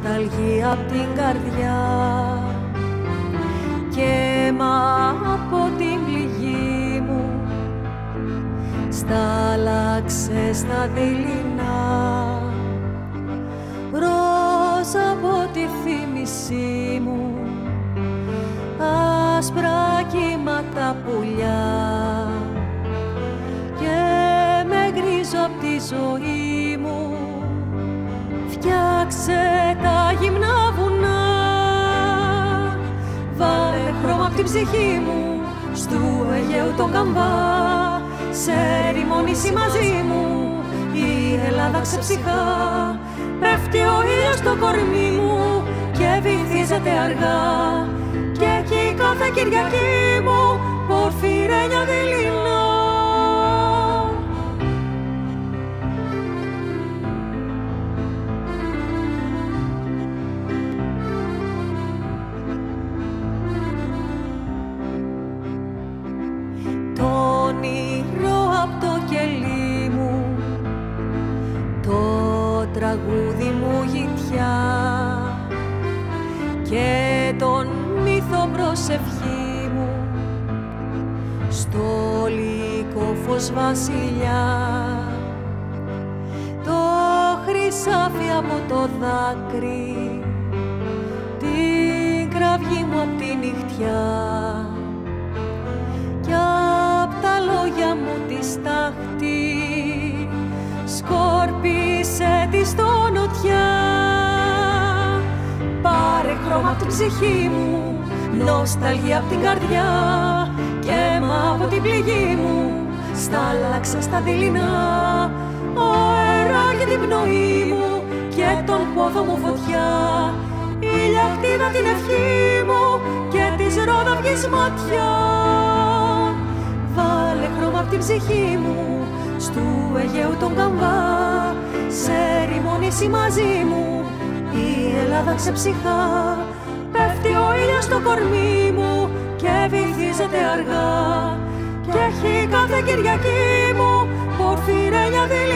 νοσταλγία απ' την καρδιά και από την πληγή μου στάλαξε στα δειλινά, ροζ από τη θύμησή μου, άσπρα κύματα πουλιά και με γκρίζο απ' τη ζωή μου φτιάξε τα γυμνά βουνά. Βάλε χρώμα απ' την ψυχή μου στου Αιγαίου τον καμβά, σε ερημονήσει μαζί μου η Ελλάδα ξεψυχά. Πέφτει ο ήλιος στο κορμί μου και βυθίζεται αργά και εκεί κάθε Κυριακή μου πορφυρένια δειλινά. Το όνειρο απ' το κελί μου, το τραγούδι μου γητιά και τον μύθο προσευχή μου στο λύκο φως βασιλιά. Το χρυσάφι από το δάκρυ, την κραυγή μου απ' τη νυχτιά κι απ' τα λόγια μου τη στάχτη σκόρπισε τη στο νοτιά. Πάρε χρώμα απ' την ψυχή μου, νοσταλγία απ' την καρδιά και αίμα από την πληγή μου στάλαξα στα δειλινά. Αέρα και την πνοή μου και τον πόθο μου φωτιά, ηλιακτίδα την ευχή μου και της ρόδαυγης ματιά. Βάλε χρώμα απ' την ψυχή μου στου Αιγαίου τον καμβά, σε ερημονήσει μαζί μου η Ελλάδα ξεψυχά. Πέφτει ο ήλιος στο κορμί μου και βυθίζεται αργά και έχει κάθε Κυριακή μου πορφυρένια δειλινά.